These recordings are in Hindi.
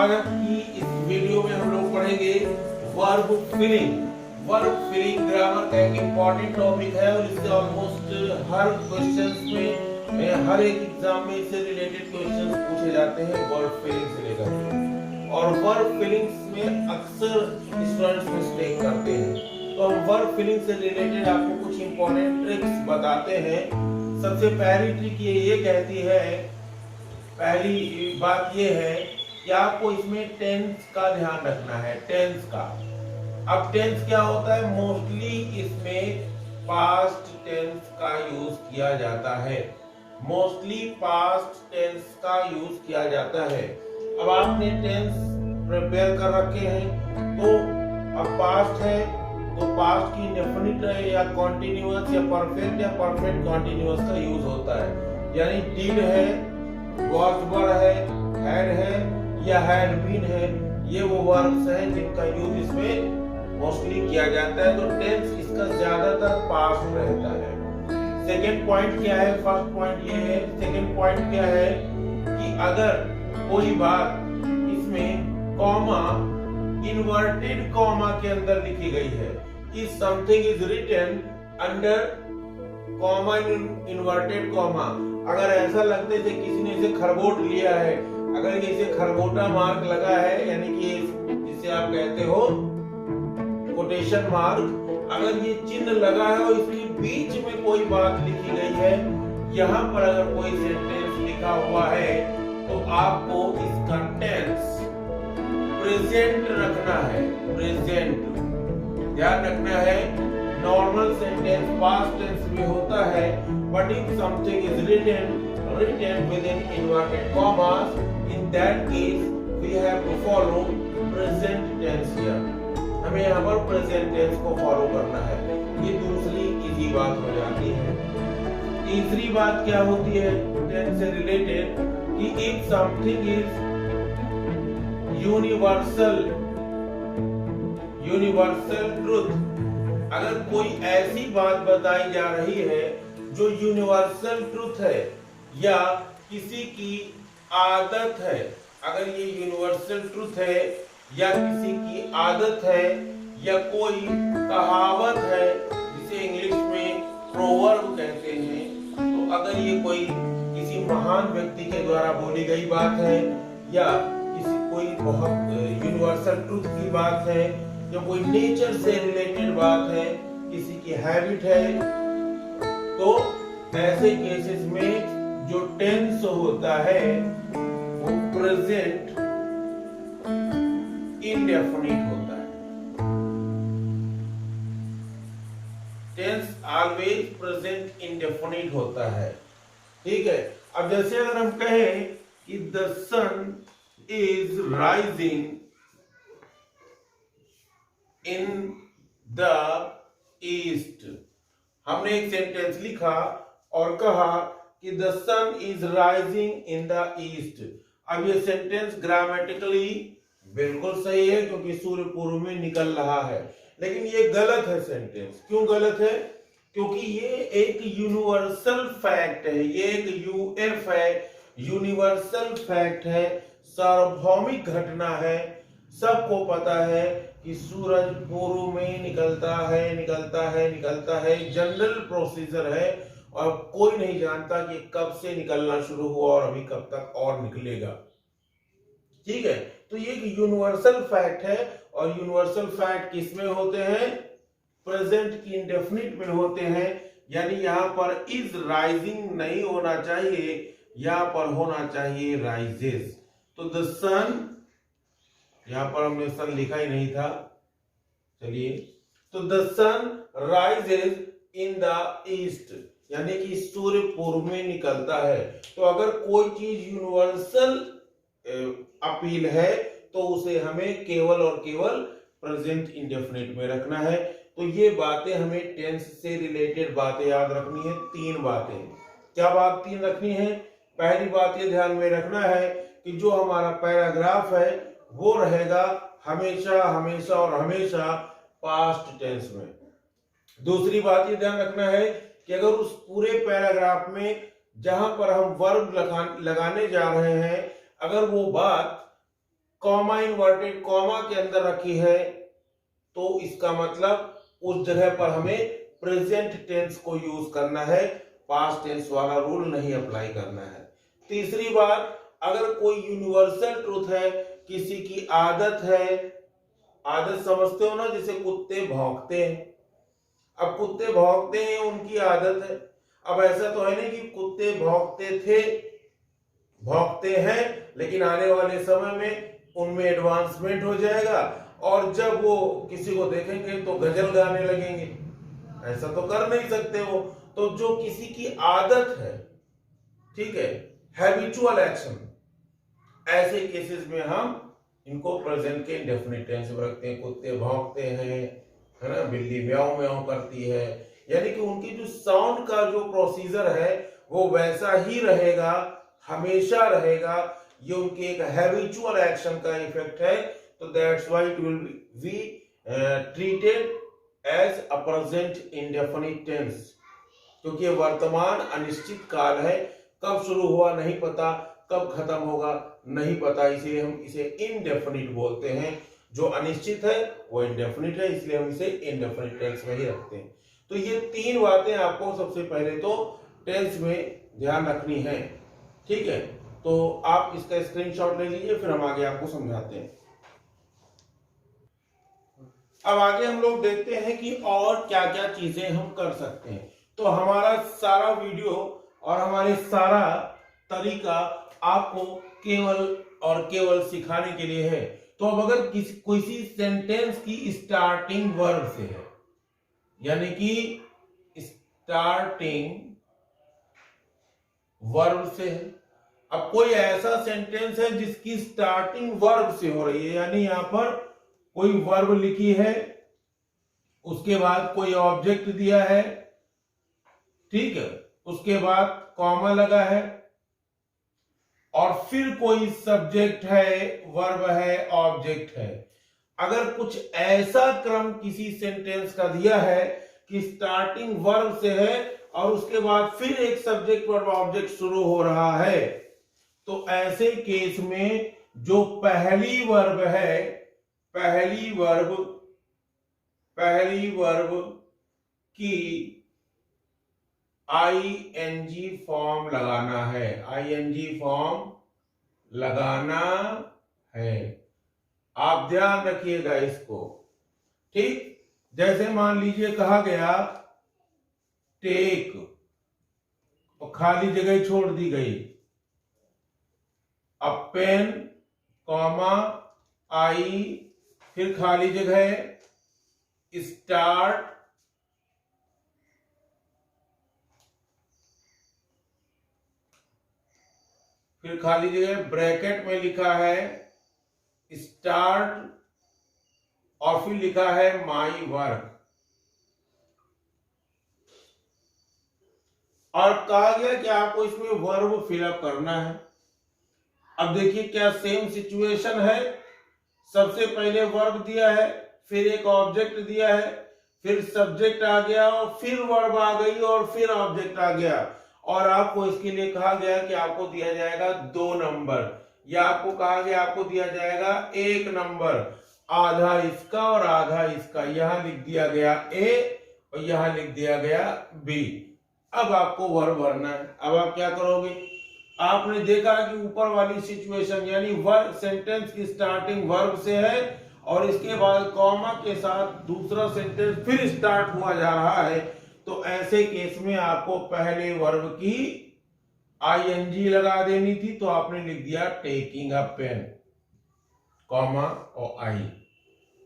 आज की इस वीडियो में हम लोग पढ़ेंगे verb filling. Verb filling grammar का एक इम्पॉर्टेंट टॉपिक है और इससे ऑलमोस्ट हर क्वेश्चंस में हर एक एग्जाम में इससे रिलेटेड क्वेश्चंस पूछे जाते हैं वर्ब फिलिंग से लेकर। और वर्ब फिलिंग्स में अक्सर स्टूडेंट्स मिस्टेक करते हैं, तो हम वर्ब फिलिंग से रिलेटेड आपको कुछ इम्पोर्टेंट ट्रिक्स बताते हैं। सबसे पहली ट्रिक ये कहती है, पहली बात ये है कि आपको इसमें टेंस का ध्यान रखना है। टेंस का, अब टेंस क्या होता है, मोस्टली इसमें पास्ट टेंस का यूज किया जाता है। मोस्टली पास्ट टेंस का यूज किया जाता है। अब आपने टेंस प्रिपेयर कर रखे हैं, तो अब पास्ट है तो पास्ट की इंडेफिनिट है या कॉन्टिन्यूअस या परफेक्ट कॉन्टिन्यूअस का यूज होता है। यानी डिड है, वॉज वर है, हैड है या हैड बीन है, ये वो वर्ब्स हैं जिनका यूज इसमें मोस्टली किया जाता है। तो टेंस इसका ज्यादातर पास्ट रहता है। सेकंड पॉइंट क्या है, फर्स्ट पॉइंट ये है, सेकंड पॉइंट क्या है कि अगर कोई बात इसमें कॉमा, इन्वर्टेड कॉमा के अंदर लिखी गई है, if something is written under comma inverted comma, अगर ऐसा लगता है कि किसी ने इसे खरगोट लिया है, अगर इसे खरगोटा मार्क लगा है, यानी कि जिसे आप कहते हो कोटेशन मार्क, अगर ये चिन्ह लगा है और इसके बीच में कोई बात लिखी गई है, यहाँ पर अगर कोई सेंटेंस लिखा हुआ है, तो आपको इसका टेंस प्रेजेंट रखना है। प्रेजेंट ध्यान रखना है। नॉर्मल सेंटेंस पास्ट टेंस में होता है, but if something is written within inverted commas, in that case we have to follow present tense here. हमें यहाँ पर present tense को फॉलो करना है। ये दूसरी इजी बात हो जाती है। तीसरी बात क्या होती है tense से रिलेटेड कि if something is universal truth, अगर कोई ऐसी बात बताई जा रही है जो यूनिवर्सल ट्रुथ है या किसी की आदत है, अगर ये यूनिवर्सल ट्रुथ है या किसी की आदत है या कोई कहावत है, जिसे इंग्लिश में प्रोवर्ब कहते हैं, तो अगर ये कोई किसी महान व्यक्ति के द्वारा बोली गई बात है या किसी कोई बहुत यूनिवर्सल ट्रुथ की बात है या कोई नेचर से रिलेटेड बात है, किसी की हैबिट है, तो ऐसे केसेस में जो टेंस होता है वो प्रेजेंट इंडेफिनिट होता है। टेंस ऑलवेज प्रेजेंट इंडेफिनिट होता है। ठीक है। अब जैसे अगर हम कहें कि the sun is rising in the east, हमने एक सेंटेंस लिखा और कहा कि the sun is rising in the east. अब ये सेंटेंस ग्रामेटिकली बिल्कुल सही है क्योंकि सूर्य पूर्व में निकल रहा है, लेकिन ये गलत है सेंटेंस। क्यों गलत है? क्योंकि ये एक यूनिवर्सल फैक्ट है, ये एक यूएफ है, यूनिवर्सल फैक्ट है, सार्वभौमिक घटना है। सबको पता है कि सूरज पूर्व में निकलता है, जनरल प्रोसीजर है और कोई नहीं जानता कि कब से निकलना शुरू हुआ और अभी कब तक और निकलेगा। ठीक है, तो ये एक यूनिवर्सल फैक्ट है और यूनिवर्सल फैक्ट किसमें होते हैं? प्रेजेंट की इंडेफिनिट में होते हैं। यानी यहाँ पर इज राइजिंग नहीं होना चाहिए, यहाँ पर होना चाहिए राइजेस। तो द सन, यहाँ पर हमने सन लिखा ही नहीं था, चलिए, तो the sun rises in the east, यानी कि सूर्य पूर्व में निकलता है। तो अगर कोई चीज यूनिवर्सल अपील है तो उसे हमें केवल और केवल प्रेजेंट इंडेफिनिट में रखना है। तो ये बातें हमें टेंस से रिलेटेड बातें याद रखनी है। तीन बातें, क्या बात तीन रखनी है? पहली बात ये ध्यान में रखना है कि जो हमारा पैराग्राफ है वो रहेगा हमेशा हमेशा और हमेशा पास्ट टेंस में। दूसरी बात ये ध्यान रखना है कि अगर उस पूरे पैराग्राफ में जहां पर हम वर्ब लगाने जा रहे हैं, अगर वो बात कॉमा इन्वर्टेड कॉमा के अंदर रखी है तो इसका मतलब उस जगह पर हमें प्रेजेंट टेंस को यूज करना है, पास्ट टेंस वाला रूल नहीं अप्लाई करना है। तीसरी बात, अगर कोई यूनिवर्सल ट्रूथ है, किसी की आदत है, आदत समझते हो ना, जैसे कुत्ते भौंकते हैं। अब कुत्ते भौंकते हैं, उनकी आदत है। अब ऐसा तो है नहीं कि कुत्ते भौंकते थे, भौंकते हैं, लेकिन आने वाले समय में उनमें एडवांसमेंट हो जाएगा और जब वो किसी को देखेंगे तो गजल गाने लगेंगे। ऐसा तो कर नहीं सकते वो। तो जो किसी की आदत है, ठीक है, हैबिचुअल एक्शन, ऐसे केसेस में हम इनको प्रेजेंट के इंडेफिनिट टेंस में रखते हैं। कुत्ते भौंकते हैं, है ना, बिल्ली म्याऊं म्याऊं करती है, यानी कि उनकी जो साउंड का जो प्रोसीजर है वो वैसा ही रहेगा, हमेशा रहेगा। ये उनके एक हैबिचुअल एक्शन का इफेक्ट है। तो that's why it will be treated as a present indefinite tense, क्योंकि ये वर्तमान अनिश्चित काल है। कब शुरू हुआ नहीं पता, कब खत्म होगा नहीं पता, इसलिए हम इसे इनडेफिनिट बोलते हैं। जो अनिश्चित है वो इंडेफिनिट है, इसलिए हम इसे इनडेफिनिट टेंस में ही रखते हैं। तो ये तीन बातें आपको सबसे पहले तो टेंस में ध्यान रखनी है, ठीक है। तो आप इसका स्क्रीनशॉट ले लीजिए, फिर हम आगे आपको समझाते हैं। अब आगे हम लोग देखते हैं कि और क्या क्या चीजें हम कर सकते हैं। तो हमारा सारा वीडियो और हमारे सारा तरीका आपको केवल और केवल सिखाने के लिए है। तो अब अगर किसी सेंटेंस की स्टार्टिंग वर्ब से है, यानी कि स्टार्टिंग वर्ब से है। अब कोई ऐसा सेंटेंस है जिसकी स्टार्टिंग वर्ब से हो रही है, यानी यहां पर कोई वर्ब लिखी है, उसके बाद कोई ऑब्जेक्ट दिया है, ठीक है, उसके बाद कॉमा लगा है और फिर कोई सब्जेक्ट है, वर्ब है, ऑब्जेक्ट है। अगर कुछ ऐसा क्रम किसी सेंटेंस का दिया है कि स्टार्टिंग वर्ब से है और उसके बाद फिर एक सब्जेक्ट वर्ब ऑब्जेक्ट शुरू हो रहा है, तो ऐसे केस में जो पहली वर्ब है, पहली वर्ब की आईएनजी फॉर्म लगाना है, आईएनजी फॉर्म लगाना है। आप ध्यान रखिएगा इसको, ठीक। जैसे मान लीजिए कहा गया टेक और खाली जगह छोड़ दी गई, अब पेन कॉमा आई, फिर खाली जगह स्टार्ट, फिर खाली जगह ब्रैकेट में लिखा है स्टार्ट और फिर लिखा है माई वर्क, और कहा गया कि आपको इसमें वर्ब फिलअप करना है। अब देखिए क्या सेम सिचुएशन है, सबसे पहले वर्ब दिया है, फिर एक ऑब्जेक्ट दिया है, फिर सब्जेक्ट आ गया और फिर वर्ब आ गई और फिर ऑब्जेक्ट आ गया, और आपको इसके लिए कहा गया कि आपको दिया जाएगा 2 नंबर, या आपको कहा गया आपको दिया जाएगा 1 नंबर, आधा इसका और आधा इसका। यहां लिख दिया गया ए और यहां लिख दिया गया बी। अब आपको वर्ब भरना है। अब आप क्या करोगे, आपने देखा कि ऊपर वाली सिचुएशन यानी वर्ब सेंटेंस की स्टार्टिंग वर्ब से है और इसके बाद कॉमा के साथ दूसरा सेंटेंस फिर स्टार्ट हुआ जा रहा है, तो ऐसे केस में आपको पहले वर्ब की आईएनजी लगा देनी थी, तो आपने लिख दिया टेकिंग अ पेन, कॉमा और आई।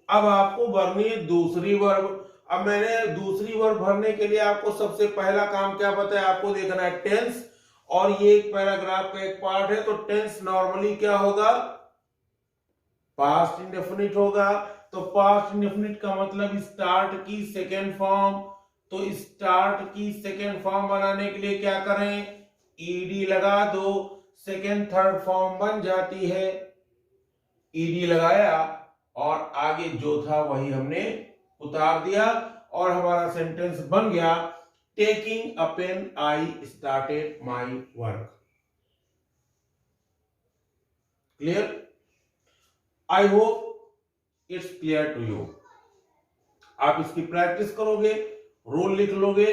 अब आपको भरनी है दूसरी वर्ब। अब मैंने दूसरी वर्ब भरने के लिए आपको सबसे पहला काम क्या बताया, आपको देखना है टेंस, और ये एक पैराग्राफ का एक पार्ट है। तो टेंस नॉर्मली क्या होगा, पास्ट इंडेफिनिट होगा। तो पास्ट इंडेफिनिट का मतलब स्टार्ट की सेकेंड फॉर्म। तो स्टार्ट की सेकेंड फॉर्म बनाने के लिए क्या करें, ईडी लगा दो, सेकेंड थर्ड फॉर्म बन जाती है। ईडी लगाया और आगे जो था वही हमने उतार दिया और हमारा सेंटेंस बन गया, taking a pen I started my work. Clear. I hope it's clear to you. आप इसकी प्रैक्टिस करोगे, रूल लिख लोगे,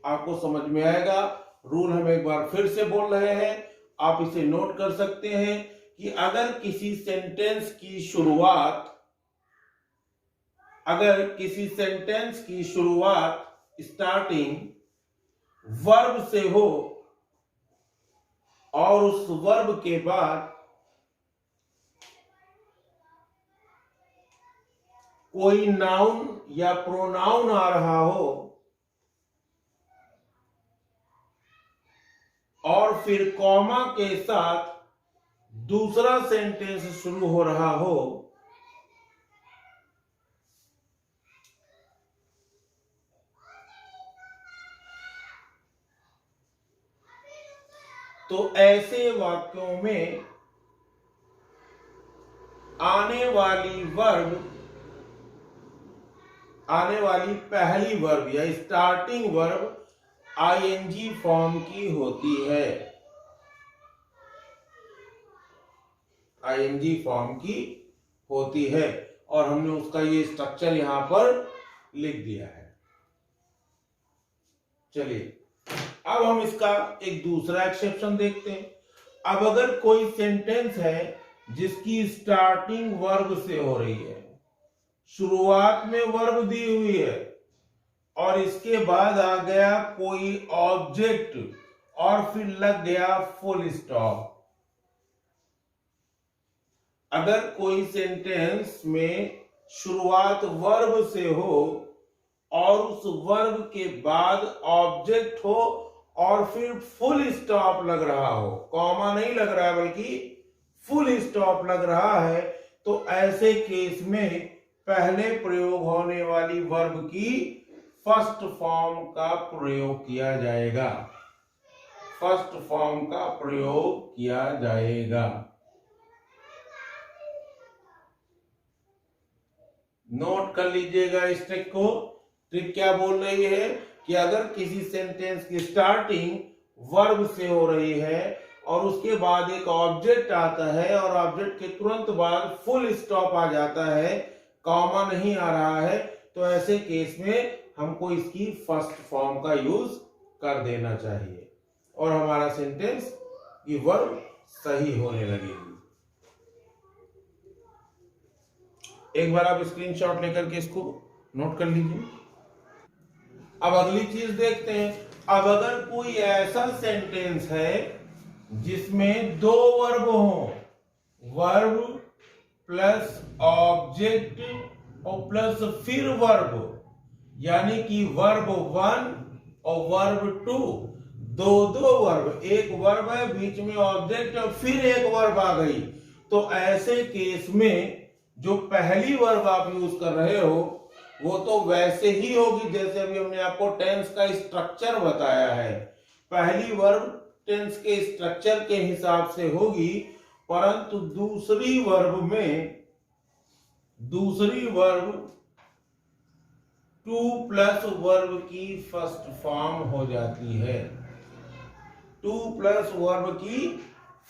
आपको समझ में आएगा। रूल हम एक बार फिर से बोल रहे हैं, आप इसे नोट कर सकते हैं कि अगर किसी सेंटेंस की शुरुआत स्टार्टिंग वर्ब से हो और उस वर्ब के बाद कोई नाउन या प्रोनाउन आ रहा हो और फिर कॉमा के साथ दूसरा सेंटेंस शुरू हो रहा हो, तो ऐसे वाक्यों में आने वाली पहली वर्ब या स्टार्टिंग वर्ब आईएनजी फॉर्म की होती है। आईएनजी फॉर्म की होती है और हमने उसका ये स्ट्रक्चर यहां पर लिख दिया है। चलिए अब हम इसका एक दूसरा एक्सेप्शन देखते हैं। अब अगर कोई सेंटेंस है जिसकी स्टार्टिंग वर्ब से हो रही है, शुरुआत में वर्ब दी हुई है और इसके बाद आ गया कोई ऑब्जेक्ट और फिर लग गया फुल स्टॉप। अगर कोई सेंटेंस में शुरुआत वर्ब से हो और उस वर्ब के बाद ऑब्जेक्ट हो और फिर फुल स्टॉप लग रहा हो, कॉमा नहीं लग रहा है बल्कि फुल स्टॉप लग रहा है, तो ऐसे केस में पहले प्रयोग होने वाली वर्ब की फर्स्ट फॉर्म का प्रयोग किया जाएगा। फर्स्ट फॉर्म का प्रयोग किया जाएगा। नोट कर लीजिएगा इस ट्रिक को। ट्रिक क्या बोल रही है कि अगर किसी सेंटेंस की स्टार्टिंग वर्ब से हो रही है और उसके बाद एक ऑब्जेक्ट आता है और ऑब्जेक्ट के तुरंत बाद फुल स्टॉप आ जाता है, कॉमा नहीं आ रहा है, तो ऐसे केस में हमको इसकी फर्स्ट फॉर्म का यूज कर देना चाहिए और हमारा सेंटेंस की वर्ब सही होने लगेगी। एक बार आप स्क्रीनशॉट लेकर के इसको नोट कर लीजिए। अब अगली चीज देखते हैं। अब अगर कोई ऐसा सेंटेंस है जिसमें दो वर्ब हो, वर्ब प्लस ऑब्जेक्ट और प्लस फिर वर्ब, यानी कि वर्ब 1 और वर्ब 2, दो वर्ब, एक वर्ब है बीच में ऑब्जेक्ट और फिर एक वर्ब आ गई, तो ऐसे केस में जो पहली वर्ब आप यूज कर रहे हो वो तो वैसे ही होगी जैसे अभी हमने आपको टेंस का स्ट्रक्चर बताया है। पहली वर्ब टेंस के स्ट्रक्चर के हिसाब से होगी, परंतु दूसरी वर्ब 2 प्लस वर्ब की फर्स्ट फॉर्म हो जाती है। 2 प्लस वर्ब की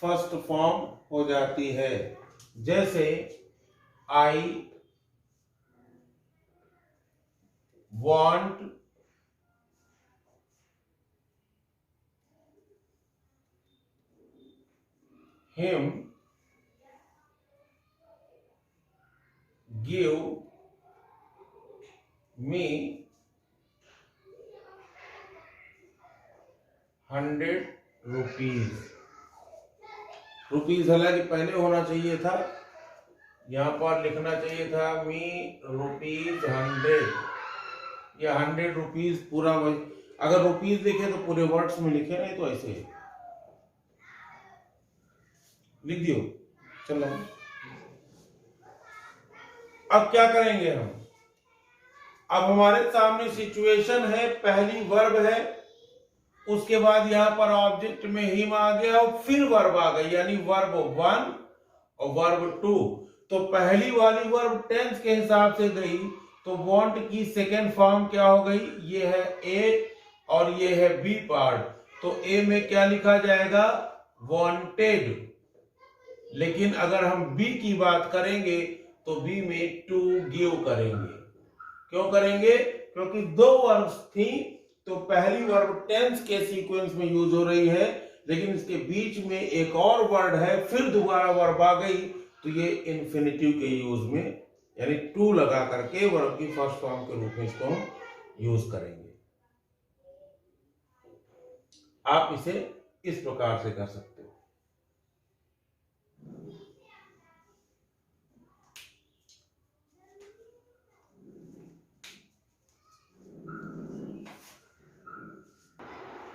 फर्स्ट फॉर्म हो जाती है। जैसे I want him give me 100 rupees. Rupees हालांकि पहले होना चाहिए था, यहां पर लिखना चाहिए था मी रुपीज 100 या 100 रुपीज पूरा। अगर रुपीज लिखे तो पूरे वर्ड्स में लिखे, नहीं तो ऐसे लिख दियो। चलो अब क्या करेंगे हम? अब हमारे सामने सिचुएशन है, पहली वर्ब है, उसके बाद यहां पर ऑब्जेक्ट में हिम आ गया और फिर वर्ब आ गई, यानी वर्ब 1 और वर्ब 2। तो पहली वाली वर्ब टेंस के हिसाब से गई, तो वांट की सेकेंड फॉर्म क्या हो गई? ये है ए और ये है बी पार्ट। तो ए में क्या लिखा जाएगा? वांटेड। लेकिन अगर हम बी की बात करेंगे तो बी में टू गिव करेंगे। क्यों करेंगे? क्योंकि दो वर्ब्स थी, तो पहली वर्ब टेंस के सीक्वेंस में यूज हो रही है, लेकिन इसके बीच में एक और वर्ड है, फिर दोबारा वर्ब आ गई, तो ये इन्फिनिटिव के यूज में, यानी टू लगा करके वर्ब की फर्स्ट फॉर्म के रूप में इसको हम यूज करेंगे। आप इसे इस प्रकार से कर सकते हो।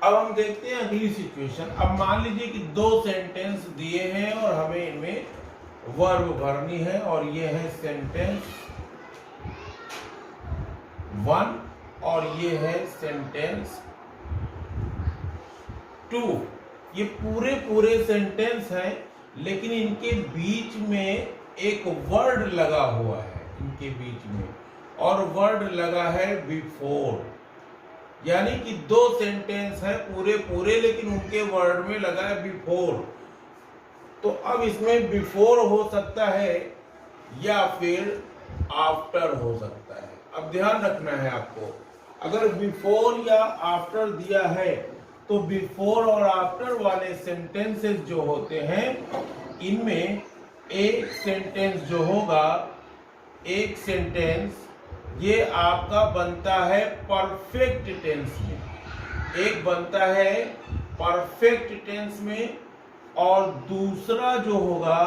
अब हम देखते हैं अगली सिचुएशन। अब मान लीजिए कि दो सेंटेंस दिए हैं और हमें इनमें वर्ब भरनी है, और ये है सेंटेंस 1 और ये है सेंटेंस 2। ये पूरे सेंटेंस हैं, लेकिन इनके बीच में एक वर्ड लगा हुआ है, इनके बीच में, और वर्ड लगा है बिफोर। यानी कि दो सेंटेंस है पूरे, लेकिन उनके वर्ड में लगा है बिफोर। तो अब इसमें बिफोर हो सकता है या फिर आफ्टर हो सकता है। अब ध्यान रखना है आपको, अगर बिफोर या आफ्टर दिया है, तो बिफोर और आफ्टर वाले सेंटेंसेस जो होते हैं, इनमें एक सेंटेंस जो होगा, एक सेंटेंस ये आपका बनता है परफेक्ट टेंस में, एक बनता है परफेक्ट टेंस में, और दूसरा जो होगा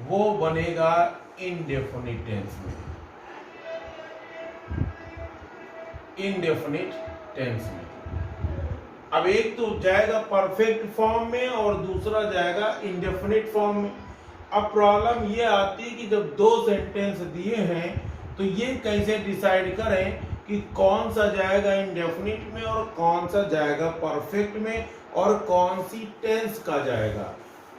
वो बनेगा इंडेफिनिट टेंस में, इंडेफिनिट टेंस में। अब एक तो जाएगा परफेक्ट फॉर्म में और दूसरा जाएगा इंडेफिनिट फॉर्म में। अब प्रॉब्लम ये आती है कि जब दो सेंटेंस दिए हैं, तो ये कैसे डिसाइड करें कि कौन सा जाएगा इंडेफिनिट में और कौन सा जाएगा परफेक्ट में, और कौन सी टेंस का जाएगा।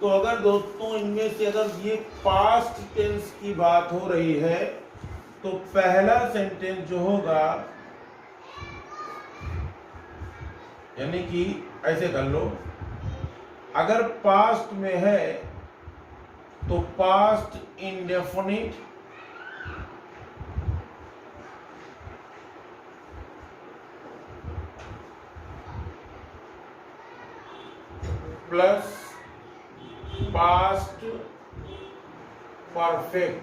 तो अगर दोस्तों इनमें से अगर ये पास्ट टेंस की बात हो रही है, तो पहला सेंटेंस जो होगा, यानी कि ऐसे कर लो, अगर पास्ट में है तो past indefinite plus past perfect,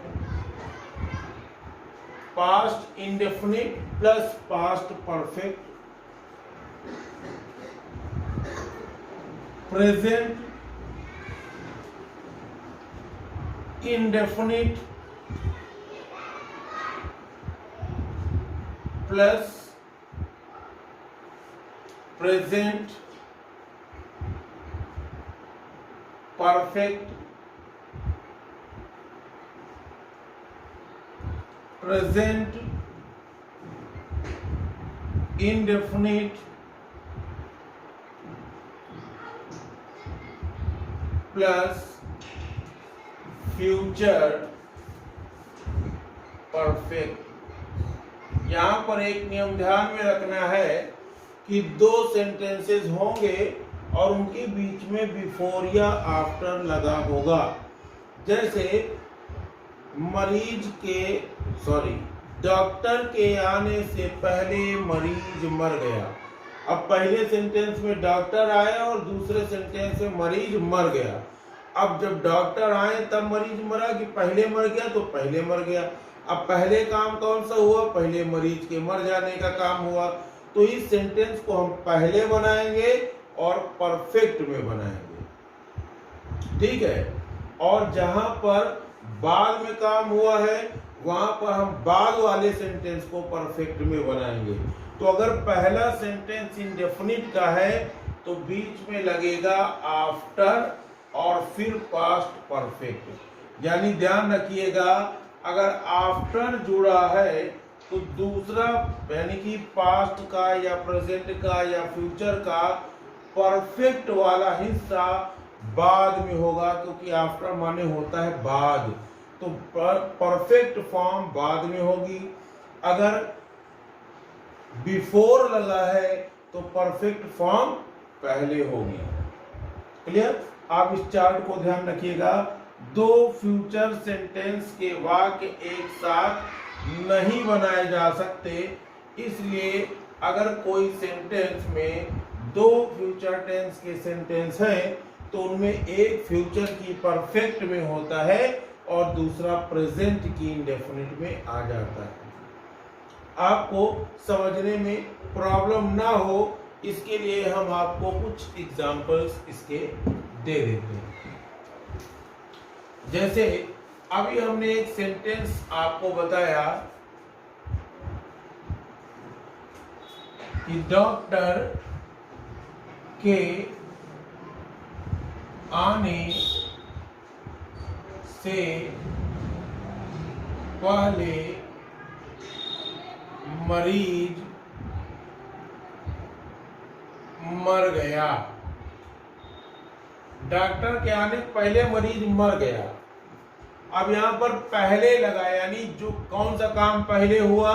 past indefinite plus past perfect, present indefinite plus present perfect, present indefinite plus future perfect. यहां पर एक नियम ध्यान में रखना है कि दो सेंटेंसेस होंगे और उनके बीच में बिफोर या आफ्टर लगा होगा। जैसे डॉक्टर के आने से पहले मरीज मर गया। अब पहले सेंटेंस में डॉक्टर आया और दूसरे सेंटेंस में मरीज मर गया। अब जब डॉक्टर आए तब मरीज मरा कि पहले मर गया? तो पहले मर गया। अब पहले काम कौन सा हुआ? पहले मरीज के मर जाने का काम हुआ। तो इस सेंटेंस को हम पहले बनाएंगे और परफेक्ट में बनाएंगे, ठीक है। और जहां पर बाद में काम हुआ है वहां पर हम बाद वाले सेंटेंस को परफेक्ट में बनाएंगे। तो अगर पहला सेंटेंस इंडेफिनिट का है तो बीच में लगेगा आफ्टर और फिर पास्ट परफेक्ट। यानी ध्यान रखिएगा, अगर आफ्टर जुड़ा है तो दूसरा यानी कि पास्ट का या प्रेजेंट का या फ्यूचर का परफेक्ट वाला हिस्सा बाद में होगा, क्योंकि आफ्टर माने होता है बाद। तो परफेक्ट फॉर्म बाद में होगी। अगर बिफोर लगा है तो परफेक्ट फॉर्म पहले होगी। क्लियर? आप इस चार्ट को ध्यान रखिएगा। दो फ्यूचर सेंटेंस के वाक्य एक साथ नहीं बनाए जा सकते। इसलिए अगर कोई सेंटेंस में दो फ्यूचर टेंस के सेंटेंस हैं तो उनमें एक फ्यूचर की परफेक्ट में होता है और दूसरा प्रेजेंट की इंडेफिनिट में आ जाता है। आपको समझने में प्रॉब्लम ना हो इसके लिए हम आपको कुछ एग्जांपल्स इसके दे देते हैं। जैसे अभी हमने एक सेंटेंस आपको बताया कि डॉक्टर के आने से पहले मरीज मर गया। डॉक्टर के आने से पहले मरीज मर गया। अब यहाँ पर पहले लगा, यानी जो कौन सा काम पहले हुआ,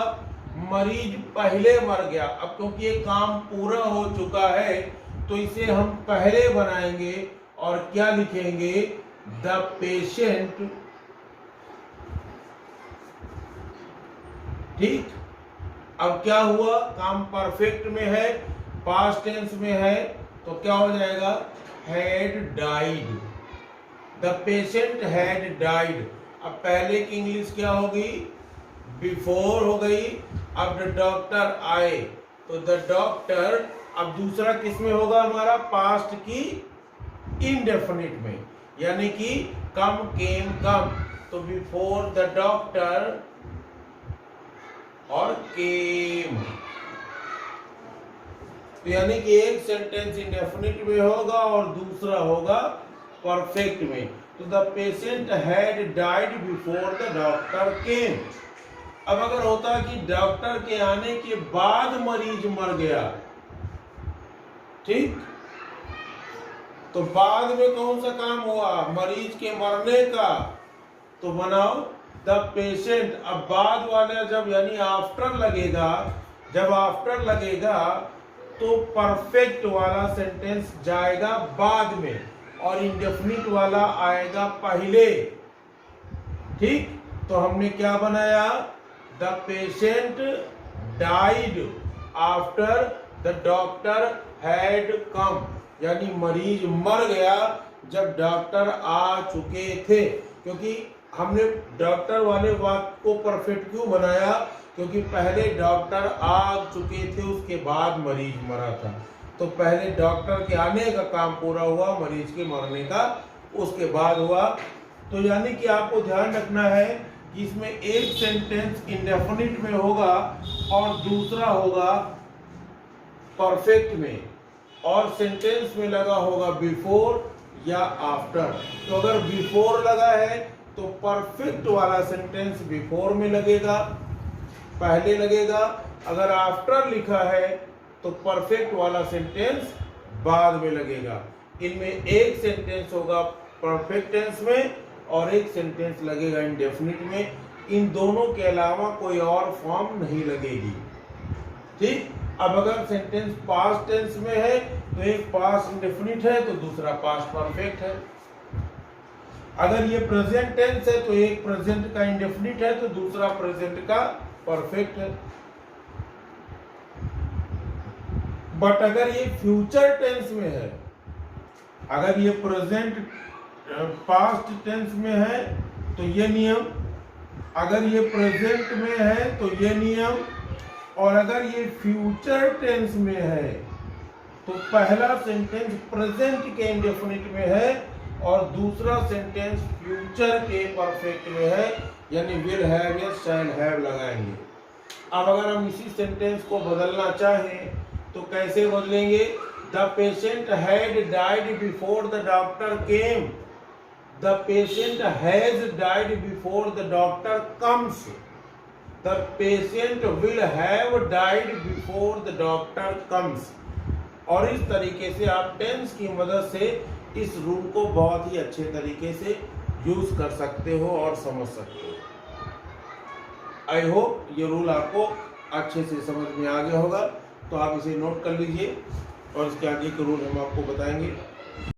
मरीज पहले मर गया। अब क्योंकि ये काम पूरा हो चुका है तो इसे हम पहले बनाएंगे और क्या लिखेंगे, द पेशेंट। ठीक, अब क्या हुआ, काम परफेक्ट में है, पास्ट टेंस में है, तो क्या हो जाएगा, had died. The patient had died. अब पहले की इंग्लिश क्या होगी, बिफोर हो गई। अब द डॉक्टर आए तो द डॉक्टर। अब दूसरा किस में होगा हमारा, पास्ट की इंडेफिनिट में, यानी कि कम केम कम, तो बिफोर द डॉक्टर और केम। तो यानी कि एक सेंटेंस इंडेफिनिट में होगा और दूसरा होगा परफेक्ट में। तो the patient had died before the doctor केम। अब अगर होता कि डॉक्टर के आने के बाद मरीज मर गया, ठीक, तो बाद में कौन सा काम हुआ, मरीज के मरने का, तो बनाओ द पेशेंट। अब बाद वाला जब यानी आफ्टर लगेगा, जब आफ्टर लगेगा तो परफेक्ट वाला सेंटेंस जाएगा बाद में और इंडेफिनिट वाला आएगा पहले। ठीक, तो हमने क्या बनाया, the patient died after the doctor had come, यानी मरीज मर गया जब डॉक्टर आ चुके थे। क्योंकि हमने डॉक्टर वाले वाक्य को परफेक्ट क्यों बनाया, क्योंकि पहले डॉक्टर आ चुके थे, उसके बाद मरीज मरा था। तो पहले डॉक्टर के आने का काम पूरा हुआ, मरीज के मरने का उसके बाद हुआ। तो यानी कि आपको ध्यान रखना है कि इसमें एक सेंटेंस इंडेफिनिट में होगा और दूसरा होगा परफेक्ट में, और सेंटेंस में लगा होगा बिफोर या आफ्टर। तो अगर बिफोर लगा है तो परफेक्ट वाला सेंटेंस बिफोर में लगेगा, पहले लगेगा। अगर आफ्टर लिखा है तो परफेक्ट वाला सेंटेंस बाद में लगेगा। इनमें एक सेंटेंस होगा परफेक्ट टेंस में और एक सेंटेंस लगेगा इंडेफिनिट में। इन दोनों के अलावा कोई और फॉर्म नहीं लगेगी। ठीक, अब अगर सेंटेंस पास्ट टेंस में है तो एक पास्ट इंडेफिनिट है तो दूसरा पास्ट परफेक्ट है। अगर ये प्रेजेंट टेंस है तो एक प्रेजेंट का इंडेफिनिट है तो दूसरा प्रेजेंट का परफेक्ट है। बट अगर ये फ्यूचर टेंस में है, अगर ये प्रेजेंट पास्ट टेंस में है तो ये नियम, अगर ये प्रेजेंट में है तो ये नियम, और अगर ये फ्यूचर टेंस में है तो पहला सेंटेंस प्रेजेंट के इंडेफिनिट में है और दूसरा सेंटेंस फ्यूचर के परफेक्ट में है, यानी विल हैव या शैल हैव लगाएंगे। अब अगर हम इसी सेंटेंस को बदलना चाहें तो कैसे बदलेंगे, the patient had died before the doctor came, the patient has died before the doctor comes, the patient will have died before the doctor comes. और इस तरीके से आप टेंस की मदद से इस रूल को बहुत ही अच्छे तरीके से यूज कर सकते हो और समझ सकते हो। आई होप ये रूल आपको अच्छे से समझ में आ गया होगा। तो आप इसे नोट कर लीजिए और इसके आगे के रूल हम आपको बताएंगे।